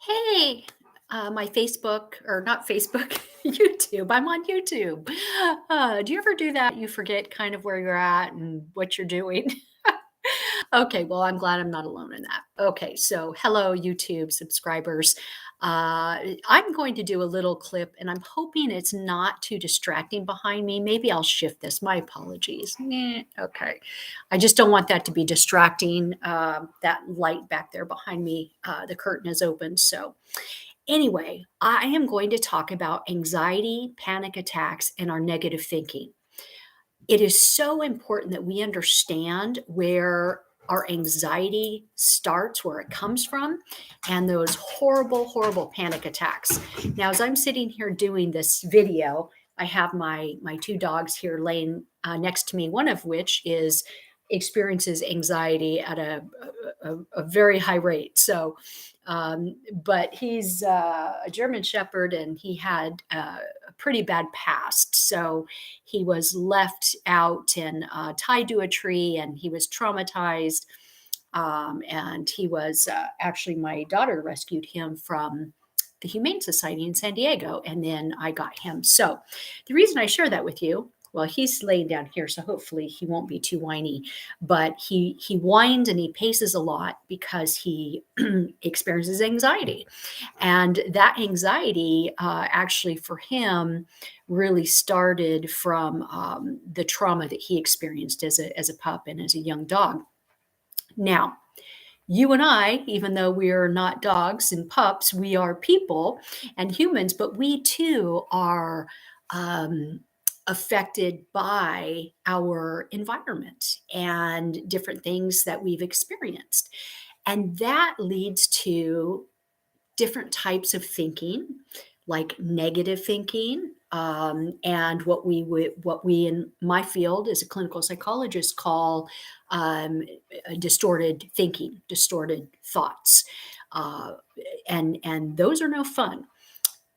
Hey, my Facebook, or not Facebook, YouTube. I'm on YouTube. Do you ever do that? You forget kind of where you're at and what you're doing. Okay, well, I'm glad I'm not alone in that. Okay, so hello, YouTube subscribers. I'm going to do a little clip, and I'm hoping it's not too distracting behind me. Maybe I'll shift this. My apologies. Okay, I just don't want that to be distracting. That light back there behind me, the curtain is open. So, anyway, I am going to talk about anxiety, panic attacks, and our negative thinking. It is so important that we understand where our anxiety starts, where it comes from, and those horrible, horrible panic attacks. Now, as I'm sitting here doing this video, I have my two dogs here laying next to me, one of which is experiences anxiety at a very high rate. So, but he's a German Shepherd, and he had a pretty bad past. So he was left out and tied to a tree, and he was traumatized. And he was actually, my daughter rescued him from the Humane Society in San Diego, and then I got him. So the reason I share that with you, well, he's laying down here, so hopefully he won't be too whiny. But he whines and he paces a lot because he experiences anxiety, and that anxiety actually for him really started from the trauma that he experienced as a pup and as a young dog. Now, you and I, even though we are not dogs and pups, we are people and humans, but we too are um, affected by our environment and different things that we've experienced. And that leads to different types of thinking, like negative thinking, and what we in my field as a clinical psychologist call distorted thinking, distorted thoughts, uh, and those are no fun.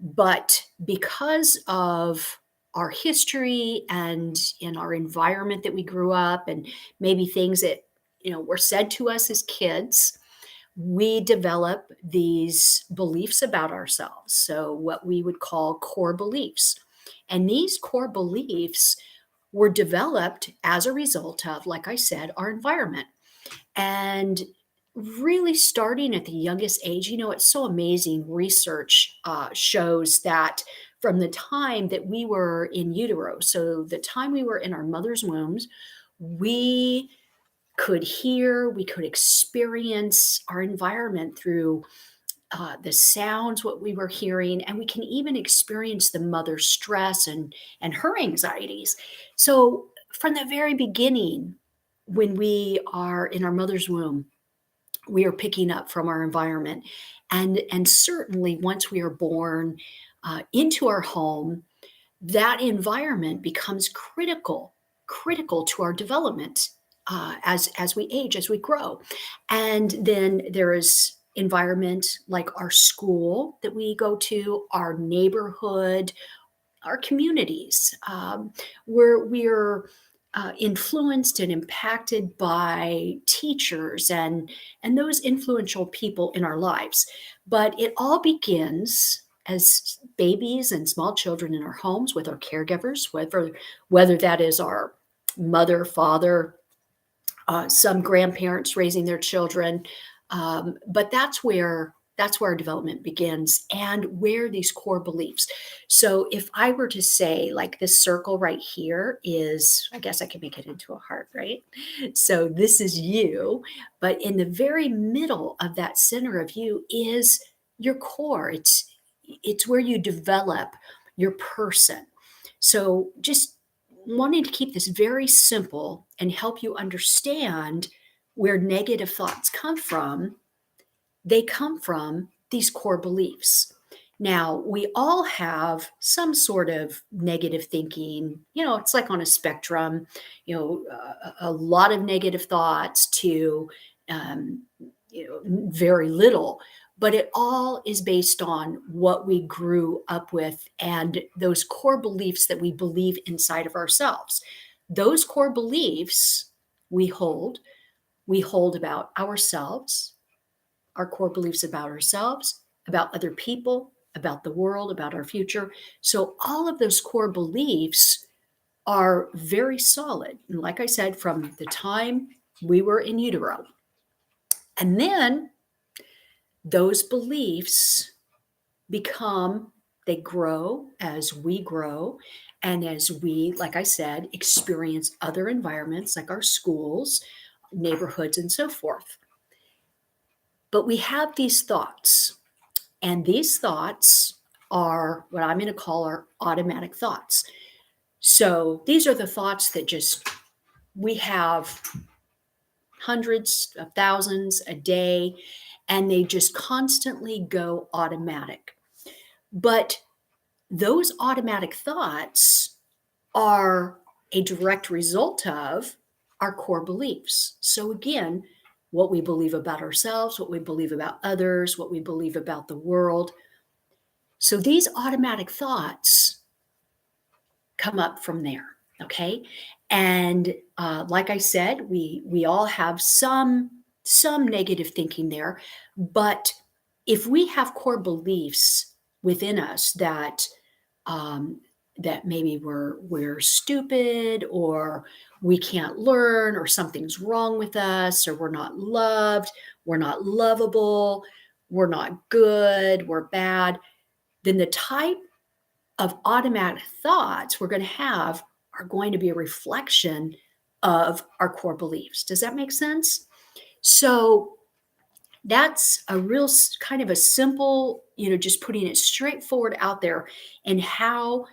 But because of our history and in our environment that we grew up, and maybe things that were said to us as kids, we develop these beliefs about ourselves. So, what we would call core beliefs. And these core beliefs were developed as a result of, like I said, our environment. And really starting at the youngest age, it's so amazing. Research shows that from the time that we were in utero, so the time we were in our mother's wombs, we could hear, we could experience our environment through the sounds, what we were hearing, and we can even experience the mother's stress and her anxieties. So from the very beginning, when we are in our mother's womb, we are picking up from our environment, and certainly once we are born into our home, that environment becomes critical to our development as we age, as we grow. And then there is environment like our school that we go to, our neighborhood, our communities, where we're influenced and impacted by teachers and those influential people in our lives. But it all begins as babies and small children in our homes with our caregivers, whether that is our mother, father, some grandparents raising their children. But that's where our development begins, and where these core beliefs. So if I were to say, like, this circle right here is, I guess I could make it into a heart, right? So this is you, but in the very middle of that center of you is your core. It's where you develop your person. So just wanting to keep this very simple and help you understand where negative thoughts come from, they come from these core beliefs. Now, we all have some sort of negative thinking. It's like on a spectrum, a lot of negative thoughts to um, very little. But it all is based on what we grew up with and those core beliefs that we believe inside of ourselves. Those core beliefs we hold, we hold about ourselves, our core beliefs about ourselves, about other people, about the world, about our future. So all of those core beliefs are very solid. And like I said, from the time we were in utero. And then those beliefs become, they grow as we grow. And as we, like I said, experience other environments like our schools, neighborhoods, and so forth. But we have these thoughts, and these thoughts are what I'm going to call our automatic thoughts. So these are the thoughts that just, we have hundreds of thousands a day, and they just constantly go automatic. But those automatic thoughts are a direct result of our core beliefs. So again, what we believe about ourselves, what we believe about others, what we believe about the world. So these automatic thoughts come up from there. Okay. And like I said, we all have some negative thinking there, but if we have core beliefs within us that um, that maybe we're stupid, or we can't learn, or something's wrong with us, or we're not loved, we're not lovable, we're not good, we're bad, then the type of automatic thoughts we're going to have are going to be a reflection of our core beliefs. Does that make sense? So that's a real kind of a simple, just putting it straightforward out there, and how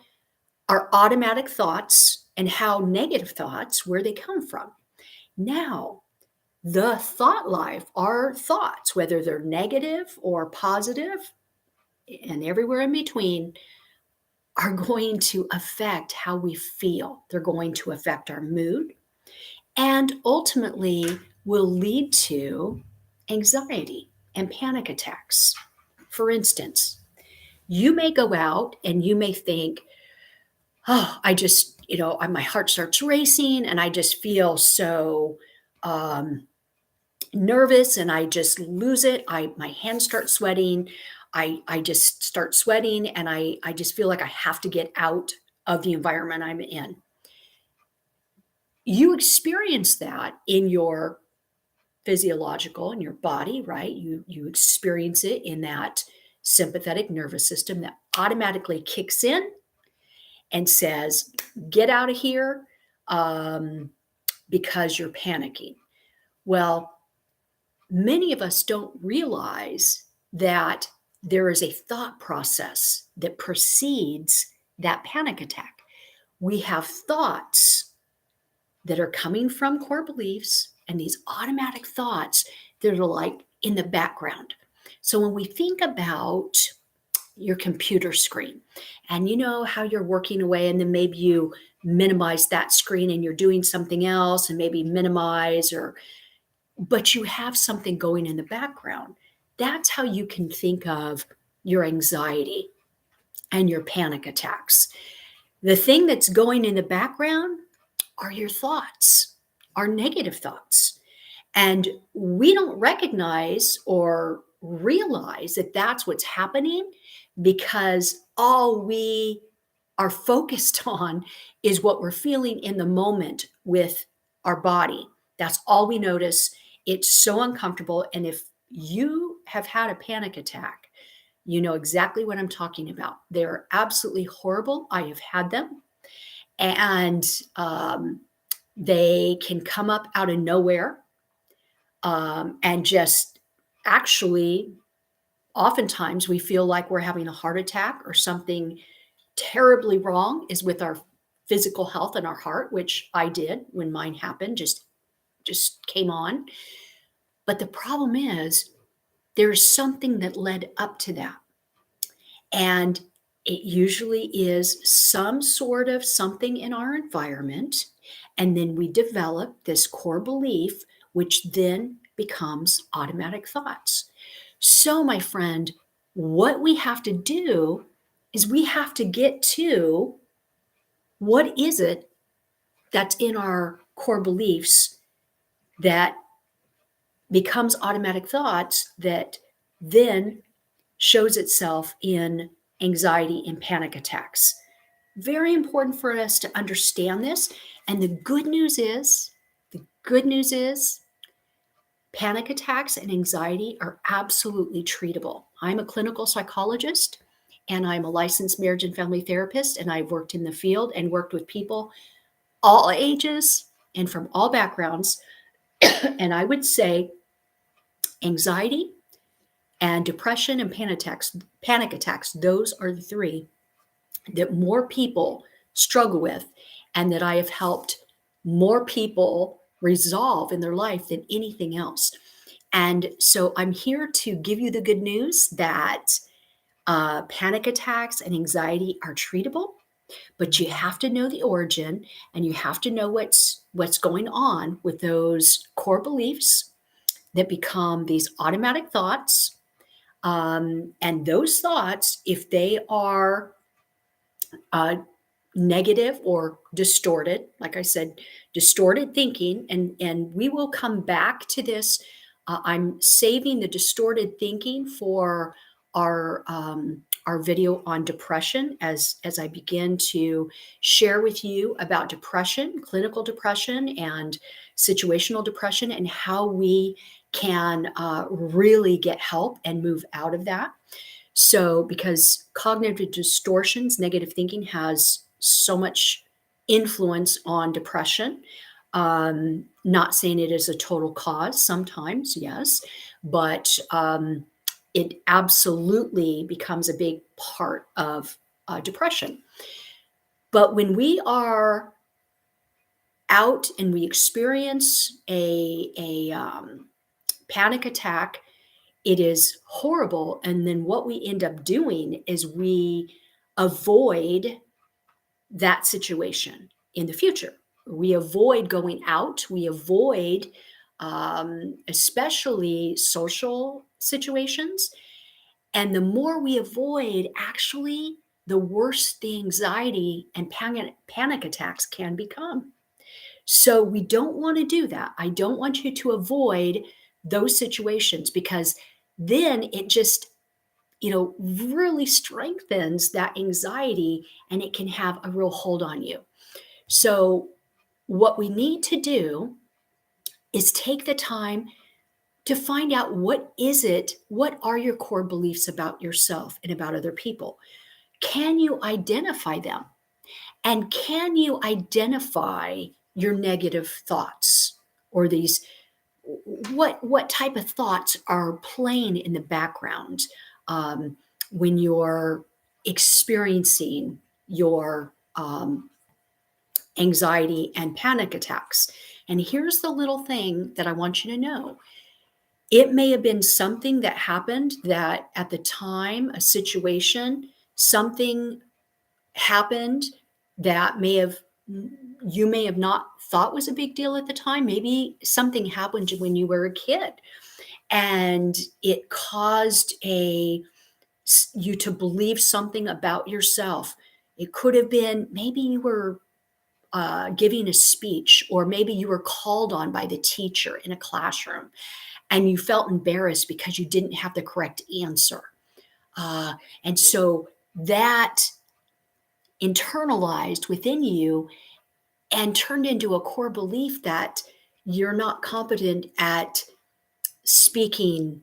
our automatic thoughts and how negative thoughts, where they come from. Now, the thought life, our thoughts, whether they're negative or positive and everywhere in between, are going to affect how we feel. They're going to affect our mood, and ultimately will lead to anxiety and panic attacks. For instance, you may go out and you may think, oh, I just, my heart starts racing and I just feel so um, nervous, and I just lose it. My hands start sweating. I just start sweating, and I just feel like I have to get out of the environment I'm in. You experience that in your physiological, in your body, right? You experience it in that sympathetic nervous system that automatically kicks in and says, get out of here, because you're panicking. Well, many of us don't realize that there is a thought process that precedes that panic attack. We have thoughts that are coming from core beliefs, and these automatic thoughts that are like in the background. So when we think about your computer screen, and you know how you're working away, and then maybe you minimize that screen and you're doing something else, and maybe minimize, but you have something going in the background. That's how you can think of your anxiety and your panic attacks. The thing that's going in the background are your thoughts, are negative thoughts. And we don't recognize or realize that that's what's happening, because all we are focused on is what we're feeling in the moment with our body. That's all we notice. It's so uncomfortable. And if you have had a panic attack, you know exactly what I'm talking about. They're absolutely horrible. I have had them. And they can come up out of nowhere, and just actually, oftentimes we feel like we're having a heart attack, or something terribly wrong is with our physical health and our heart, which I did when mine happened, just came on. But the problem is, there's something that led up to that. And it usually is some sort of something in our environment. And then we develop this core belief, which then becomes automatic thoughts. So, my friend, what we have to do is we have to get to what is it that's in our core beliefs that becomes automatic thoughts that then shows itself in anxiety and panic attacks. Very important for us to understand this. And the good news is panic attacks and anxiety are absolutely treatable. I'm a clinical psychologist and I'm a licensed marriage and family therapist, and I've worked in the field and worked with people all ages and from all backgrounds. And I would say anxiety and depression and panic attacks, those are the three that more people struggle with and that I have helped more people resolve in their life than anything else. And so I'm here to give you the good news that panic attacks and anxiety are treatable, but you have to know the origin and you have to know what's going on with those core beliefs that become these automatic thoughts. And those thoughts, if they are uh, negative or distorted, like I said, distorted thinking, and we will come back to this. I'm saving the distorted thinking for our video on depression as I begin to share with you about depression, clinical depression, and situational depression, and how we can really get help and move out of that. So, because cognitive distortions, negative thinking has so much influence on depression. Not saying it is a total cause, sometimes, yes, but it absolutely becomes a big part of depression. But when we are out and we experience a panic attack, it is horrible. And then what we end up doing is we avoid that situation in the future. We avoid going out. We avoid, especially social situations. And the more we avoid, actually, the worse the anxiety and panic attacks can become. So we don't want to do that. I don't want you to avoid those situations because then it just, really strengthens that anxiety and it can have a real hold on you. So what we need to do is take the time to find out what are your core beliefs about yourself and about other people? Can you identify them? And can you identify your negative thoughts or these what type of thoughts are playing in the background um, when you're experiencing your anxiety and panic attacks? And here's the little thing that I want you to know. It may have been something that happened that at the time, a situation, something happened that you may have not thought was a big deal at the time. Maybe something happened when you were a kid and it caused you to believe something about yourself. It could have been maybe you were giving a speech, or maybe you were called on by the teacher in a classroom and you felt embarrassed because you didn't have the correct answer. And so that internalized within you and turned into a core belief that you're not competent at speaking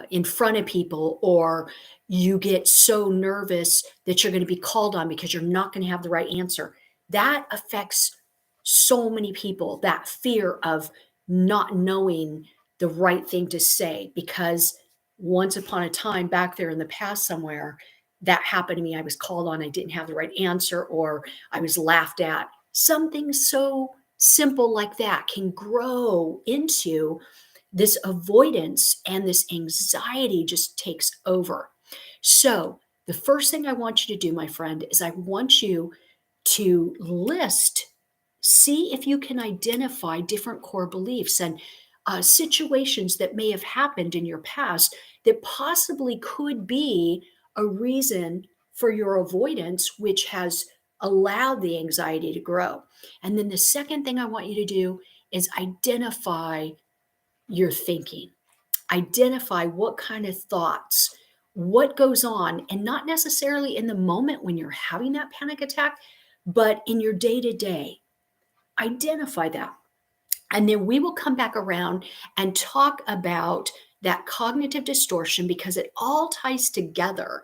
in front of people, or you get so nervous that you're going to be called on because you're not going to have the right answer. That affects so many people, that fear of not knowing the right thing to say, because once upon a time back there in the past somewhere, that happened to me. I was called on, I didn't have the right answer, or I was laughed at. Something so simple like that can grow into this avoidance, and this anxiety just takes over. So, the first thing I want you to do, my friend, is I want you to see if you can identify different core beliefs and situations that may have happened in your past that possibly could be a reason for your avoidance, which has allowed the anxiety to grow. And then the second thing I want you to do is identify your thinking. Identify what kind of thoughts, what goes on, and not necessarily in the moment when you're having that panic attack, but in your day to day. Identify that. And then we will come back around and talk about that cognitive distortion because it all ties together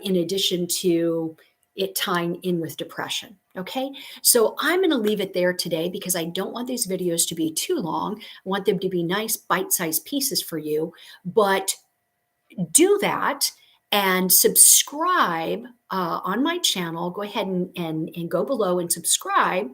in addition to it tying in with depression. Okay. So I'm going to leave it there today because I don't want these videos to be too long. I want them to be nice bite sized pieces for you. But do that and subscribe on my channel. Go ahead and go below and subscribe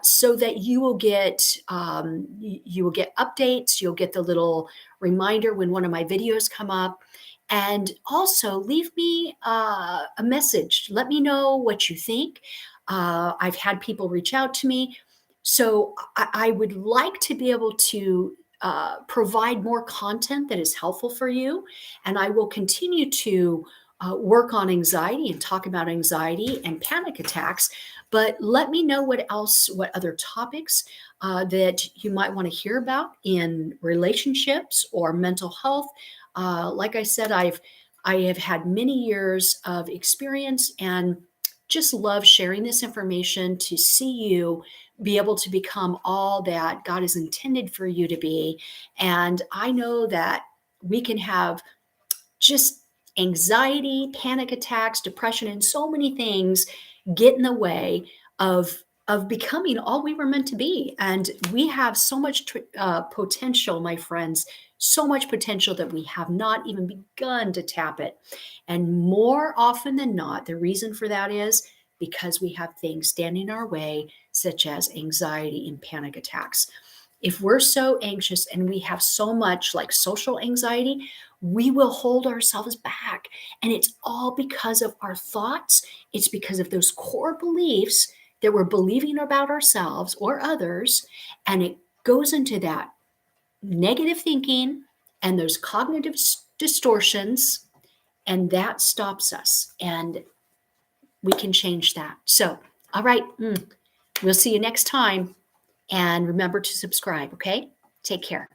so that you will get updates. You'll get the little reminder when one of my videos come up. And also leave me a message. Let me know what you think. I've had people reach out to me. So I would like to be able to provide more content that is helpful for you. And I will continue to work on anxiety and talk about anxiety and panic attacks. But let me know what other topics that you might want to hear about in relationships or mental health. Like I said, I have had many years of experience and just love sharing this information to see you be able to become all that God has intended for you to be. And I know that we can have just anxiety, panic attacks, depression, and so many things get in the way of becoming all we were meant to be. And we have so much potential, my friends, so much potential that we have not even begun to tap it. And more often than not, the reason for that is because we have things standing in our way, such as anxiety and panic attacks. If we're so anxious and we have so much like social anxiety, we will hold ourselves back. And it's all because of our thoughts. It's because of those core beliefs that we're believing about ourselves or others. And it goes into that negative thinking and those cognitive distortions, and that stops us. And we can change that. So, all right, we'll see you next time. And remember to subscribe, okay? Take care.